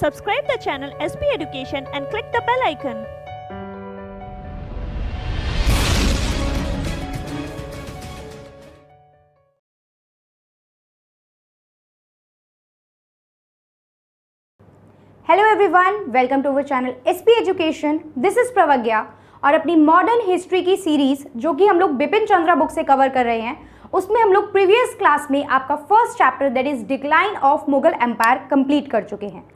Subscribe the channel SP Education and click the bell icon. Hello everyone, welcome to our channel SP education. This is Pravagya और अपनी modern history की series जो कि हम लोग Bipin Chandra book से कवर कर रहे हैं, उसमें हम लोग प्रीवियस क्लास में आपका first chapter that is decline of Mughal empire complete कर चुके हैं।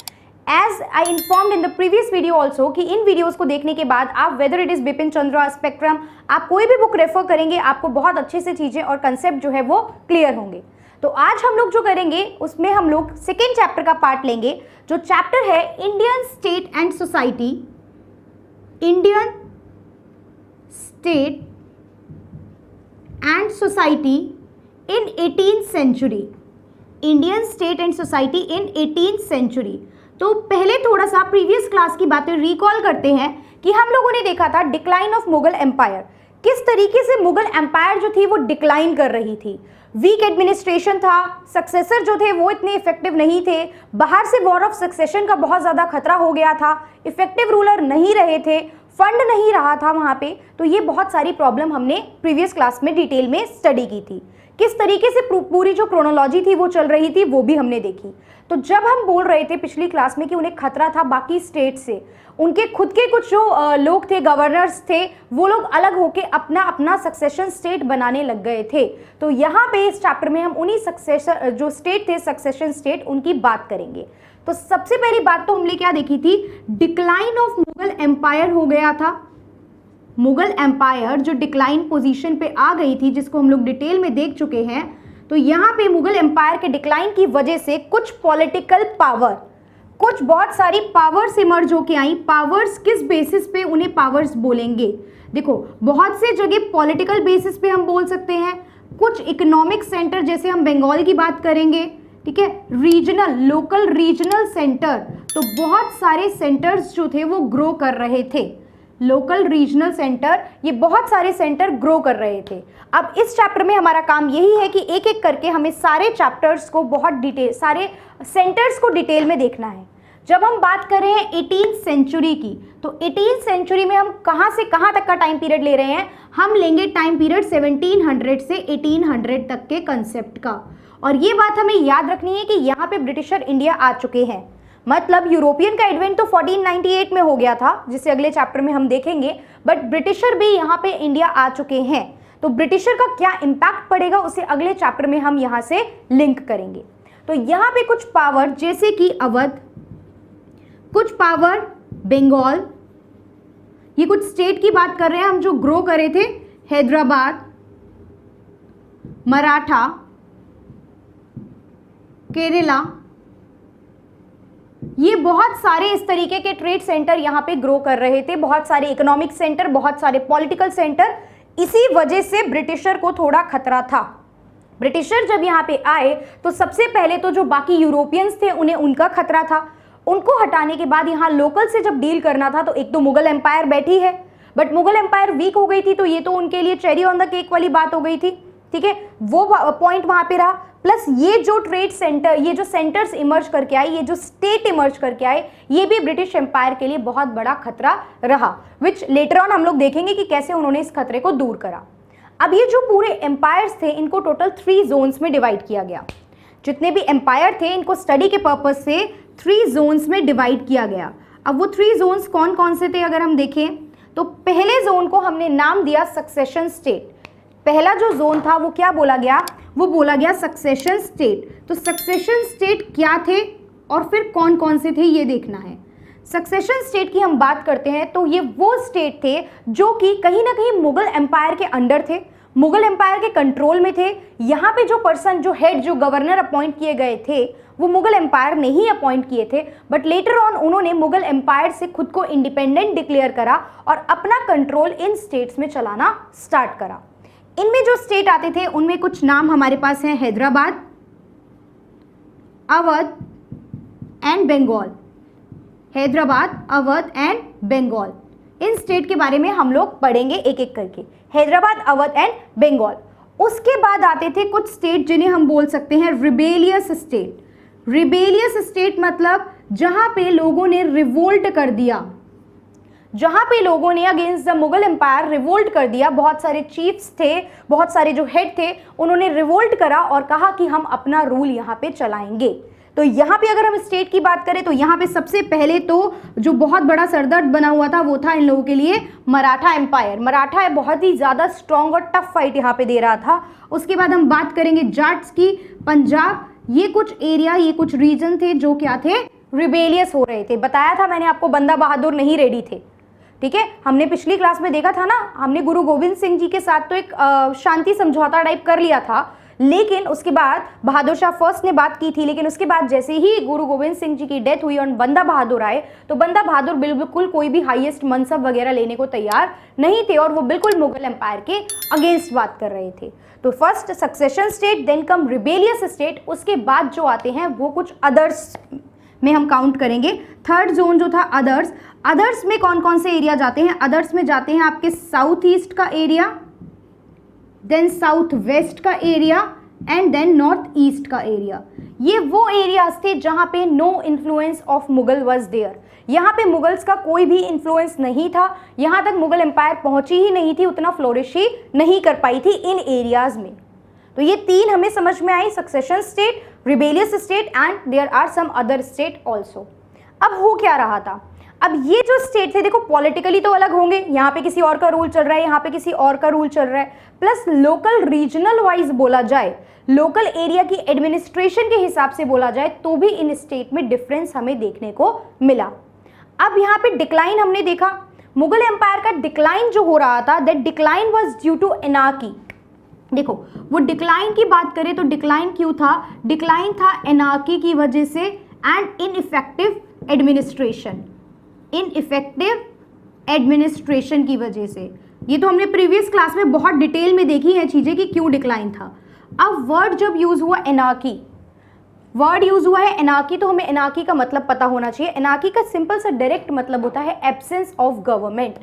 As I informed in the previous video also कि इन वीडियोस को देखने के बाद आप whether it is Bipin Chandra, Spectrum, आप कोई भी बुक रेफर करेंगे आपको बहुत अच्छे से चीज़ें और कंसेप्ट जो है वो क्लियर होंगे। तो आज हम लोग जो करेंगे उसमें हम लोग सेकेंड चैप्टर का पार्ट लेंगे, जो चैप्टर है Indian state and society, Indian state and society in 18th century, Indian state and society in 18th century. तो पहले थोड़ा सा प्रीवियस क्लास की बातें रिकॉल करते हैं कि हम लोगों ने देखा था डिक्लाइन ऑफ मुगल एम्पायर, किस तरीके से मुगल एम्पायर जो थी वो डिक्लाइन कर रही थी। वीक एडमिनिस्ट्रेशन था, सक्सेसर जो थे वो इतने इफेक्टिव नहीं थे, बाहर से वॉर ऑफ सक्सेशन का बहुत ज़्यादा खतरा हो गया था, इफेक्टिव रूलर नहीं रहे थे, फंड नहीं रहा था वहाँ पे। तो ये बहुत सारी प्रॉब्लम हमने प्रीवियस क्लास में डिटेल में स्टडी की थी। किस तरीके से पूरी जो क्रोनोलॉजी थी वो चल रही थी वो भी हमने देखी। तो जब हम बोल रहे थे पिछली क्लास में कि उन्हें खतरा था बाकी स्टेट से, उनके खुद के कुछ जो लोग थे, गवर्नर्स थे, वो लोग अलग होके अपना अपना सक्सेशन स्टेट बनाने लग गए थे। तो यहाँ पे इस चैप्टर में हम उन्हीं सक्सेशन जो स्टेट थे, सक्सेशन स्टेट, उनकी बात करेंगे। तो सबसे पहली बात तो हमने क्या देखी थी, डिक्लाइन ऑफ मुगल एम्पायर हो गया था। मुगल एम्पायर जो डिक्लाइन पोजीशन पे आ गई थी, जिसको हम लोग डिटेल में देख चुके हैं। तो यहाँ पे मुगल एम्पायर के डिक्लाइन की वजह से कुछ पॉलिटिकल पावर, कुछ बहुत सारी पावर्स इमर्ज होके आई। पावर्स किस बेसिस पे उन्हें पावर्स बोलेंगे, देखो बहुत से जगह पॉलिटिकल बेसिस पे हम बोल सकते हैं, कुछ इकोनॉमिक सेंटर जैसे हम बंगाल की बात करेंगे, ठीक है, रीजनल, लोकल रीजनल सेंटर, तो बहुत सारे सेंटर्स जो थे वो ग्रो कर रहे थे। लोकल रीजनल सेंटर, ये बहुत सारे सेंटर ग्रो कर रहे थे। अब इस चैप्टर में हमारा काम यही है कि एक एक करके हमें सारे चैप्टर्स को बहुत डिटेल, सारे सेंटर्स को डिटेल में देखना है। जब हम बात कर रहे हैं 18th सेंचुरी की, तो 18th सेंचुरी में हम कहाँ से कहाँ तक का टाइम पीरियड ले रहे हैं, हम लेंगे टाइम पीरियड 1700 से 1800 तक के कंसेप्ट का। और ये बात हमें याद रखनी है कि यहाँ पे ब्रिटिशर इंडिया आ चुके हैं। मतलब यूरोपियन का एडवेंट तो 1498 में हो गया था, जिसे अगले चैप्टर में हम देखेंगे, बट ब्रिटिशर भी यहाँ पे इंडिया आ चुके हैं। तो ब्रिटिशर का क्या इम्पैक्ट पड़ेगा उसे अगले चैप्टर में हम यहाँ से लिंक करेंगे। तो यहाँ पे कुछ पावर जैसे कि अवध, कुछ पावर बंगाल, ये कुछ स्टेट की बात कर रहे हैं हम जो ग्रो करे थे, हैदराबाद, मराठा, केरला, ये बहुत सारे इस तरीके के ट्रेड सेंटर यहाँ पे ग्रो कर रहे थे, बहुत सारे इकोनॉमिक सेंटर, बहुत सारे पॉलिटिकल सेंटर। इसी वजह से ब्रिटिशर को थोड़ा खतरा था। ब्रिटिशर जब यहाँ पे आए तो सबसे पहले तो जो बाकी यूरोपियंस थे उन्हें उनका खतरा था। उनको हटाने के बाद यहाँ लोकल से जब डील करना था तो एक तो मुगल एम्पायर बैठी है, बट मुगल एम्पायर वीक हो गई थी, तो ये तो उनके लिए चेरी ऑन द केक वाली बात हो गई थी, ठीक है, वो पॉइंट वहां पे रहा। प्लस ये जो ट्रेड सेंटर, ये जो सेंटर्स इमर्ज करके आए, ये जो स्टेट इमर्ज करके आए, ये भी ब्रिटिश एम्पायर के लिए बहुत बड़ा खतरा रहा, विच लेटर ऑन हम लोग देखेंगे कि कैसे उन्होंने इस खतरे को दूर करा। अब ये जो पूरे एम्पायर्स थे इनको टोटल 3 जोन्स में डिवाइड किया गया। जितने भी एम्पायर थे इनको स्टडी के पर्पज से 3 जोन्स में डिवाइड किया गया। अब वो 3 जोन्स कौन कौन से थे अगर हम देखें तो पहले जोन को हमने नाम दिया सक्सेशन स्टेट। पहला जो जोन था वो क्या बोला गया, वो बोला गया सक्सेशन स्टेट। तो सक्सेशन स्टेट क्या थे और फिर कौन कौन से थे ये देखना है। सक्सेशन स्टेट की हम बात करते हैं तो ये वो स्टेट थे जो कि कहीं ना कहीं मुगल एम्पायर के अंडर थे, मुगल एम्पायर के कंट्रोल में थे। यहाँ पे जो पर्सन, जो हेड, जो गवर्नर अपॉइंट किए गए थे वो मुगल एम्पायर ने ही अपॉइंट किए थे, बट लेटर ऑन उन्होंने मुगल एम्पायर से खुद को इंडिपेंडेंट डिक्लेयर करा और अपना कंट्रोल इन स्टेट्स में चलाना स्टार्ट करा। इनमें जो स्टेट आते थे उनमें कुछ नाम हमारे पास हैं, हैदराबाद, अवध एंड बंगाल। हैदराबाद, अवध एंड बंगाल, इन स्टेट के बारे में हम लोग पढ़ेंगे एक एक करके। हैदराबाद, अवध एंड बंगाल। उसके बाद आते थे कुछ स्टेट जिन्हें हम बोल सकते हैं रिबेलियस स्टेट। रिबेलियस स्टेट मतलब जहां पे लोगों ने रिवोल्ट कर दिया, जहां पे लोगों ने against the Mughal empire revolt कर दिया। बहुत सारे चीफ्स थे, बहुत सारे जो हेड थे, उन्होंने रिवोल्ट करा और कहा कि हम अपना रूल यहाँ पे चलाएंगे। तो यहाँ पे अगर हम स्टेट की बात करें तो यहाँ पे सबसे पहले तो जो बहुत बड़ा सरदर्द बना हुआ था वो था इन लोगों के लिए मराठा एम्पायर। मराठा बहुत ही ज़्यादा स्ट्रॉन्ग और टफ फाइट यहाँ पे दे रहा था। उसके बाद हम बात करेंगे जाट्स की। पंजाब, ये कुछ एरिया, ये कुछ रीजन थे जो क्या थे, रिबेलियस हो रहे थे। बताया था मैंने आपको, बंदा बहादुर नहीं रेडी थे, ठीक है। हमने पिछली क्लास में देखा था ना, हमने गुरु गोविंद सिंह जी के साथ तो एक शांति समझौता टाइप कर लिया था, लेकिन उसके बाद बहादुर शाह फर्स्ट ने बात की थी, लेकिन उसके बाद जैसे ही गुरु गोविंद सिंह जी की डेथ हुई और बंदा बहादुर आए, तो बंदा बहादुर बिल्कुल कोई भी हाईएस्ट मनसब वगैरह लेने को तैयार नहीं थे और वो बिल्कुल मुगल एम्पायर के अगेंस्ट बात कर रहे थे। तो first succession state, then come rebellious state, उसके बाद जो आते हैं वो कुछ अदर्स में हम काउंट करेंगे। थर्ड जोन जो था अदर्स, अदर्स में कौन कौन से एरिया जाते हैं, अदर्स में जाते हैं आपके साउथ ईस्ट का एरिया, देन साउथ वेस्ट का area and then north east का एरिया। ये वो एरियाज थे जहां पे no influence of Mughal was there, यहाँ पे मुगल्स का कोई भी इन्फ्लुएंस नहीं था, यहाँ तक मुगल एम्पायर पहुंची ही नहीं थी, उतना फ्लोरिश ही नहीं कर पाई थी इन एरियाज में। तो ये तीन हमें समझ में आई, succession state, rebellious state and there are some other state also. अब हो क्या रहा था, अब ये जो स्टेट थे देखो पॉलिटिकली तो अलग होंगे, यहाँ पे किसी और का रूल चल रहा है, यहाँ पे किसी और का रूल चल रहा है, प्लस लोकल रीजनल वाइज बोला जाए, लोकल एरिया की एडमिनिस्ट्रेशन के हिसाब से बोला जाए तो भी इन स्टेट में डिफरेंस हमें देखने को मिला। अब यहाँ पे डिक्लाइन हमने देखा, मुगल एम्पायर का डिक्लाइन जो हो रहा था, that decline was due to anarchy. देखो वो डिक्लाइन की बात करें तो डिक्लाइन क्यों था, डिक्लाइन था एनार्की की वजह से and ineffective administration, ineffective administration की वजह से। ये तो हमने प्रीवियस क्लास में बहुत डिटेल में देखी है चीज़ें कि क्यों डिक्लाइन था। अब वर्ड जब यूज़ हुआ एनार्की, वर्ड यूज़ हुआ है एनार्की, तो हमें एनार्की का मतलब पता होना चाहिए। एनार्की का सिंपल सा डायरेक्ट मतलब होता है absence of government,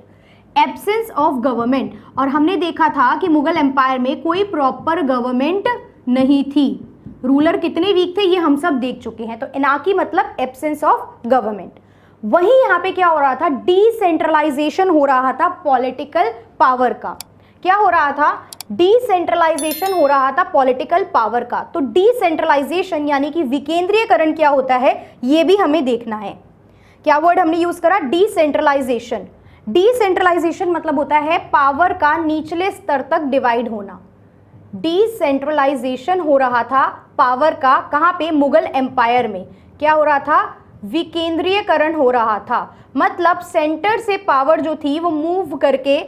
absence of government. और हमने देखा था कि मुगल एम्पायर में कोई प्रॉपर गवर्नमेंट नहीं थी, रूलर कितने वीक थे ये हम सब देख चुके हैं। तो एनार्की मतलब एब्सेंस ऑफ गवर्नमेंट। वहीं यहाँ पे क्या हो रहा था, डिसेंट्रलाइजेशन हो रहा था पॉलिटिकल पावर का। क्या हो रहा था, डिसेंट्रलाइजेशन हो रहा था पॉलिटिकल पावर का। तो डिसेंट्रलाइजेशन यानी कि विकेंद्रीयकरण क्या होता है ये भी हमें देखना है। क्या वर्ड हमने यूज करा, डिसेंट्रलाइजेशन। डिसेंट्रलाइजेशन मतलब होता है पावर का निचले स्तर तक डिवाइड होना। डिसेंट्रलाइजेशन हो रहा था पावर का, कहां पे, मुगल एम्पायर में। क्या हो रहा था, विकेंद्रीयकरण हो रहा था, मतलब सेंटर से पावर जो थी वो मूव करके,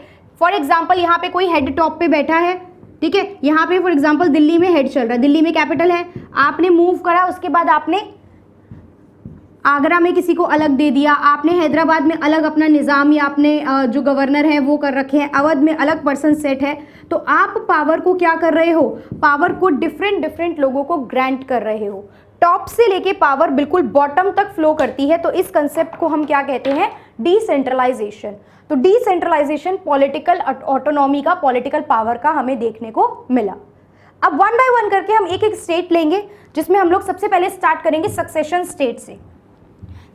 फॉर एग्जाम्पल यहाँ पे कोई हेड टॉप पे बैठा है, ठीक है, यहाँ पे फॉर एग्जाम्पल दिल्ली में हेड चल रहा है, दिल्ली में कैपिटल है, आपने मूव करा, उसके बाद आपने आगरा में किसी को अलग दे दिया, आपने हैदराबाद में अलग अपना निज़ाम या अपने जो गवर्नर है वो कर रखे हैं, अवध में अलग पर्सन सेट है। तो आप पावर को क्या कर रहे हो, पावर को डिफरेंट लोगों को ग्रांट कर रहे हो। टॉप से लेके पावर बिल्कुल बॉटम तक फ्लो करती है। तो इस कंसेप्ट को हम क्या कहते हैं, डिसेंट्रलाइजेशन। तो डिसेंट्रलाइजेशन पॉलिटिकल ऑटोनॉमी का, पॉलिटिकल पावर का हमें देखने को मिला। अब वन बाय वन करके हम एक एक स्टेट लेंगे, जिसमें हम लोग सबसे पहले स्टार्ट करेंगे सक्सेशन स्टेट से।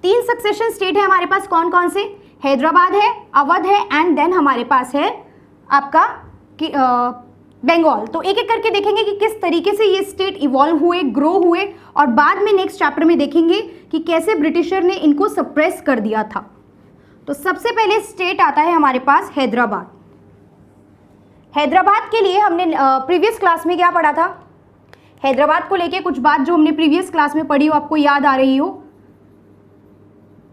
3 सक्सेशन स्टेट है हमारे पास, कौन कौन से, हैदराबाद है, अवध है एंड देन हमारे पास है आपका बंगाल। तो एक एक करके देखेंगे कि किस तरीके से ये स्टेट इवॉल्व हुए, ग्रो हुए, और बाद में नेक्स्ट चैप्टर में देखेंगे कि कैसे ब्रिटिशर ने इनको सप्रेस कर दिया था। तो सबसे पहले स्टेट आता है हमारे पास हैदराबाद। हैदराबाद के लिए हमने प्रीवियस क्लास में क्या पढ़ा था, हैदराबाद को लेके कुछ बात जो हमने प्रीवियस क्लास में पढ़ी हो आपको याद आ रही हो।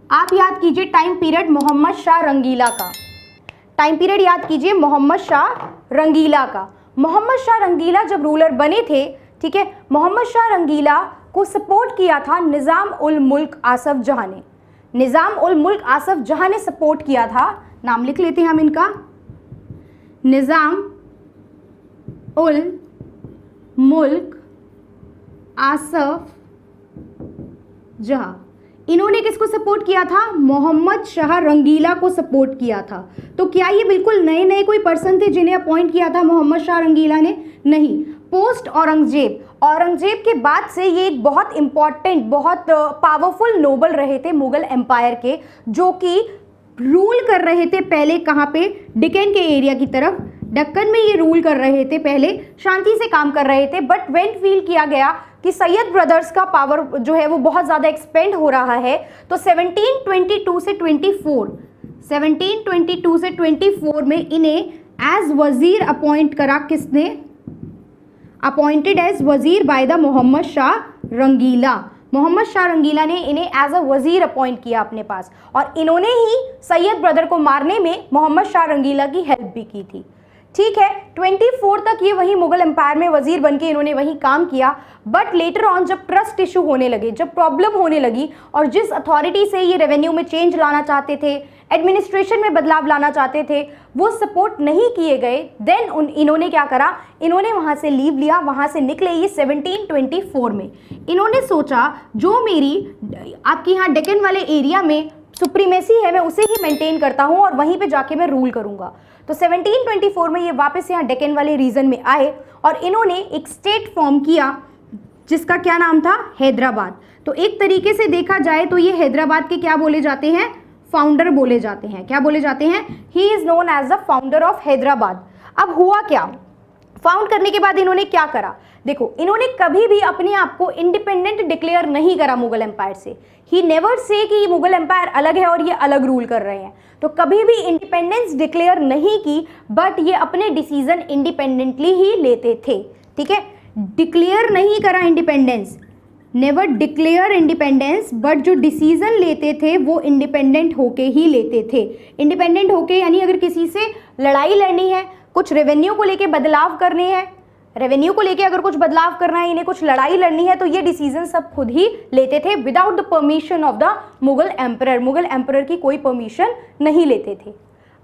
आप याद कीजिए टाइम पीरियड मोहम्मद शाह रंगीला का, टाइम पीरियड याद कीजिए मोहम्मद शाह रंगीला का। मोहम्मद शाह रंगीला जब रूलर बने थे, ठीक है, मोहम्मद शाह रंगीला को सपोर्ट किया था निज़ाम उल मुल्क आसफ जहां ने, निज़ाम उल मुल्क आसफ जहां ने सपोर्ट किया था। नाम लिख लेते हैं हम इनका, निज़ाम उल मुल्क आसफ जहां। इन्होंने किसको सपोर्ट किया था? मोहम्मद शाह रंगीला को सपोर्ट किया था। तो क्या ये बिल्कुल नए नए कोई पर्सन थे जिन्हें अपॉइंट किया था मोहम्मद शाह रंगीला ने? नहीं। पोस्ट औरंगजेब के बाद से ये एक बहुत इंपॉर्टेंट, बहुत पावरफुल नोबल रहे थे मुगल एम्पायर के, जो कि रूल कर रहे थे पहले कहाँ पे? डेक्कन के एरिया की तरफ, दक्कन में ये रूल कर रहे थे, पहले शांति से काम कर रहे थे। बट व्हेन फील किया गया कि सैयद ब्रदर्स का पावर जो है वो बहुत ज़्यादा एक्सपेंड हो रहा है, तो 1722 से 24 में इन्हें एज वजीर अपॉइंट करा। किसने? अपॉइंटेड एज वजीर बाय द मोहम्मद शाह रंगीला। मोहम्मद शाह रंगीला ने इन्हें एज अ वजीर अपॉइंट किया अपने पास, और इन्होंने ही सैयद ब्रदर को मारने में मोहम्मद शाह रंगीला की हेल्प भी की थी। ठीक है, 24 तक ये वही मुगल एम्पायर में वजीर बनके इन्होंने वही काम किया। बट लेटर ऑन जब ट्रस्ट इशू होने लगे, जब प्रॉब्लम होने लगी, और जिस अथॉरिटी से ये रेवेन्यू में चेंज लाना चाहते थे, एडमिनिस्ट्रेशन में बदलाव लाना चाहते थे, वो सपोर्ट नहीं किए गए, देन इन्होंने क्या करा? इन्होंने वहाँ से लीव लिया, वहाँ से निकले ये 1724 में। इन्होंने सोचा जो मेरी आपके यहाँ डेक्कन वाले एरिया में सुप्रीमेसी है, मैं उसे ही मेंटेन करता हूँ और वहीं पे जाके मैं रूल करूँगा। तो 1724 में ये वापस यहाँ डेक्कन वाले रीजन में आए और इन्होंने एक स्टेट फॉर्म किया जिसका क्या नाम था? हैदराबाद। तो एक तरीके से देखा जाए तो ये हैदराबाद के क्या बोले जाते हैं? फाउंडर बोले जाते हैं। क्या बोले जाते हैं? He is known as the founder of Hyderabad. अब हुआ क्या? फाउंड करने के बाद इन्होंने क्या करा? देखो, इन्होंने कभी भी अपने आप को इंडिपेंडेंट डिक्लेयर नहीं करा मुगल एम्पायर से। ही नेवर से कि मुगल एम्पायर अलग है और ये अलग रूल कर रहे हैं, तो कभी भी इंडिपेंडेंस डिक्लेयर नहीं की, बट ये अपने डिसीजन इंडिपेंडेंटली ही लेते थे। ठीक है, डिक्लेयर नहीं करा independence, never declare independence, but जो डिसीजन लेते थे वो इंडिपेंडेंट होके ही लेते थे। इंडिपेंडेंट होके यानी अगर किसी से लड़ाई लड़नी है, कुछ रेवेन्यू को लेके बदलाव करने हैं, रेवेन्यू को लेके अगर कुछ बदलाव करना है, इन्हें कुछ लड़ाई लड़नी है, तो ये डिसीजन सब खुद ही लेते थे without the permission of the Mughal emperor. Mughal emperor की कोई परमिशन नहीं लेते थे।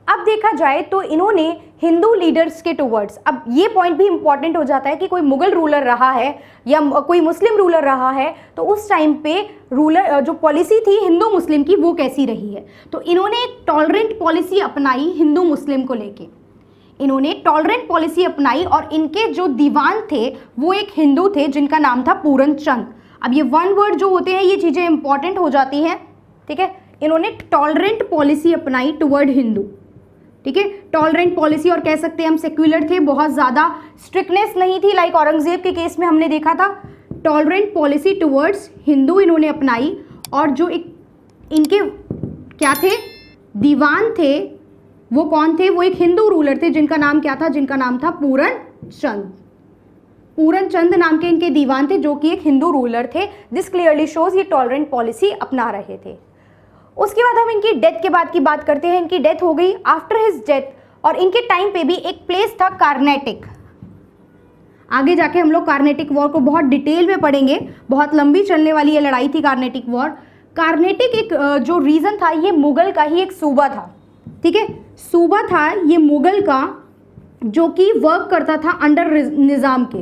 अब देखा जाए तो इन्होंने हिंदू लीडर्स के टुवर्ड्स, अब ये पॉइंट भी इंपॉर्टेंट हो जाता है कि कोई मुगल रूलर रहा है या कोई मुस्लिम रूलर रहा है, तो उस टाइम पे रूलर जो पॉलिसी थी हिंदू मुस्लिम की वो कैसी रही है। तो इन्होंने एक टॉलरेंट पॉलिसी अपनाई हिंदू मुस्लिम को लेके। इन्होंने टॉलरेंट पॉलिसी अपनाई और इनके जो दीवान थे वो एक हिंदू थे जिनका नाम था पूरन चंद। अब ये वन वर्ड जो होते हैं ये चीज़ें इंपॉर्टेंट हो जाती हैं। ठीक है, इन्होंने टॉलरेंट पॉलिसी अपनाई टुवर्ड हिंदू। ठीक है, टॉलरेंट पॉलिसी, और कह सकते हैं हम सेक्युलर थे, बहुत ज़्यादा स्ट्रिक्टनेस नहीं थी लाइक औरंगजेब के केस में हमने देखा था। टॉलरेंट पॉलिसी टुवर्ड्स हिंदू इन्होंने अपनाई, और जो एक इनके क्या थे? दीवान थे, वो कौन थे? वो एक हिंदू रूलर थे जिनका नाम क्या था? जिनका नाम था पूरन चंद। पूरन चंद नाम के इनके दीवान थे जो कि एक हिंदू रूलर थे। दिस क्लियरली शोज ये टॉलरेंट पॉलिसी अपना रहे थे। उसके बाद हम इनकी डेथ के बाद की बात करते हैं। इनकी डेथ हो गई आफ्टर हिज डेथ, और इनके टाइम पे भी एक प्लेस था कार्नेटिक। आगे जाके हम लोग कार्नेटिक वॉर को बहुत डिटेल में पढ़ेंगे, बहुत लंबी चलने वाली ये लड़ाई थी कार्नेटिक वॉर। कार्नेटिक एक जो रीजन था ये मुगल का ही एक सूबा था। ठीक है, सूबा था ये मुगल का जो कि वर्क करता था अंडर निज़ाम के,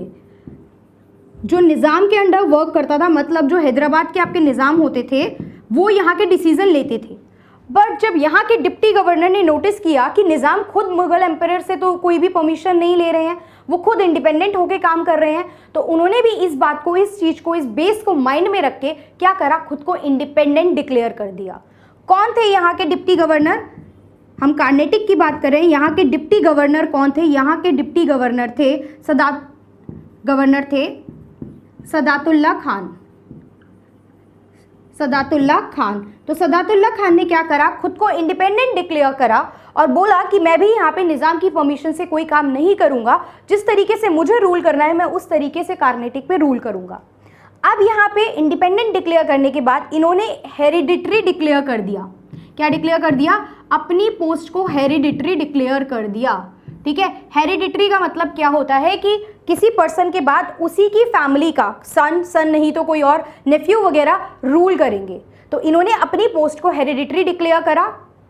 जो निज़ाम के अंडर वर्क करता था, मतलब जो हैदराबाद के आपके निज़ाम होते थे वो यहाँ के डिसीजन लेते थे। बट जब यहाँ के डिप्टी गवर्नर ने नोटिस किया कि निज़ाम खुद मुगल एम्परर से तो कोई भी परमिशन नहीं ले रहे हैं, वो खुद इंडिपेंडेंट होकर काम कर रहे हैं, तो उन्होंने भी इस बात को, इस चीज़ को, इस बेस को माइंड में रख के क्या करा? खुद को इंडिपेंडेंट डिक्लेयर कर दिया। कौन थे यहाँ के डिप्टी गवर्नर? हम कार्नेटिक की बात करें, यहाँ के डिप्टी गवर्नर कौन थे? यहाँ के डिप्टी गवर्नर थे सदातुल्ला खान। सदातुल्ला खान। तो सदातुल्ला खान ने क्या करा? खुद को इंडिपेंडेंट डिक्लेयर करा और बोला कि मैं भी यहाँ पे निज़ाम की परमिशन से कोई काम नहीं करूँगा, जिस तरीके से मुझे रूल करना है मैं उस तरीके से कार्नेटिक पे रूल करूँगा। अब यहाँ पे इंडिपेंडेंट डिक्लेयर करने के बाद इन्होंने हेरिडिटरी डिक्लेयर कर दिया। क्या डिक्लेयर कर दिया? अपनी पोस्ट को हेरिडिटरी डिक्लेयर कर दिया। ठीक है, हेरिडिटरी का मतलब क्या होता है कि किसी पर्सन के बाद उसी की फैमिली का सन नहीं तो कोई और नेफ्यू वगैरह रूल करेंगे। तो इन्होंने अपनी पोस्ट को हेरिडिटरी डिक्लेयर करा।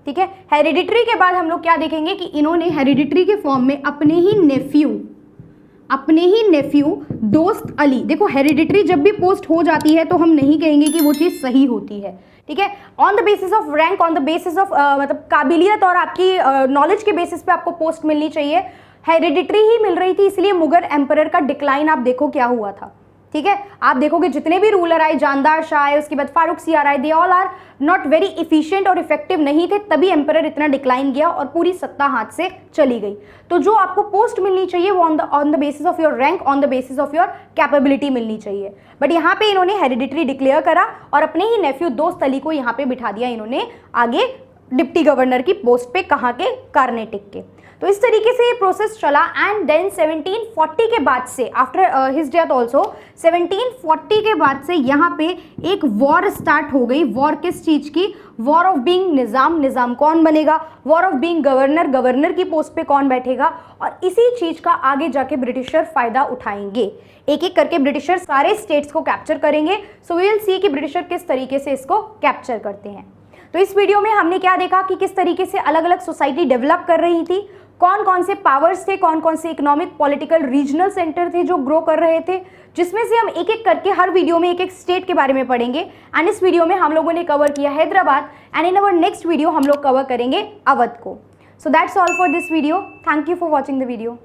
ठीक है, हेरिडिटरी के बाद हम लोग क्या देखेंगे कि इन्होंने हेरिडिटरी के फॉर्म में अपने ही नेफ्यू, अपने ही नेफ्यू दोस्त अली, देखो हेरिडिटरी जब भी पोस्ट हो जाती है तो हम नहीं कहेंगे कि वो चीज़ सही होती है, ठीक है। On the basis of rank, on the basis of मतलब काबिलियत और आपकी नॉलेज के बेसिस पे आपको पोस्ट मिलनी चाहिए। हेरिडिटरी ही मिल रही थी, इसलिए मुगल एम्परर का डिक्लाइन आप देखो क्या हुआ था, ठीक है। आप देखोगे जितने भी रूलर आए, जानदार शाह आए, उसके बाद फारूक सियार आए, they all are not very efficient और इफेक्टिव नहीं थे, तभी एम्परर इतना डिक्लाइन गया और पूरी सत्ता हाथ से चली गई। तो जो आपको पोस्ट मिलनी चाहिए वो on the basis of your rank, on the basis of your capability मिलनी चाहिए। बट यहाँ पे इन्होंने हेरिडिटरी डिक्लेयर करा और अपने ही नेफ्यू दोस्त अली को यहाँ पे बिठा दिया इन्होंने आगे डिप्टी गवर्नर की पोस्ट पे, कहाँ के, कार्नेटिक के। तो इस तरीके से ये प्रोसेस चला एंड देन 1740 के बाद से, आफ्टर हिज डेथ ऑल्सो, 1740 के बाद से यहाँ पे एक वॉर स्टार्ट हो गई। वॉर किस चीज़ की? वॉर ऑफ बीइंग निज़ाम, निज़ाम कौन बनेगा, war of being governor, governor की पोस्ट पे कौन बैठेगा, और इसी चीज़ का आगे जाके ब्रिटिशर फ़ायदा उठाएंगे। एक एक करके ब्रिटिशर सारे स्टेट्स को कैप्चर करेंगे। सो वी विल सी कि ब्रिटिशर किस तरीके से इसको कैप्चर करते हैं। तो इस वीडियो में हमने क्या देखा कि किस तरीके से अलग अलग सोसाइटी डेवलप कर रही थी, कौन कौन से पावर्स थे, कौन कौन से इकोनॉमिक, पॉलिटिकल, रीजनल सेंटर थे जो ग्रो कर रहे थे, जिसमें से हम एक एक करके हर वीडियो में एक एक स्टेट के बारे में पढ़ेंगे। एंड इस वीडियो में हम लोगों ने कवर किया Hyderabad and in our next video हम लोग कवर करेंगे अवध को। So that's all for this video. Thank you for watching the video.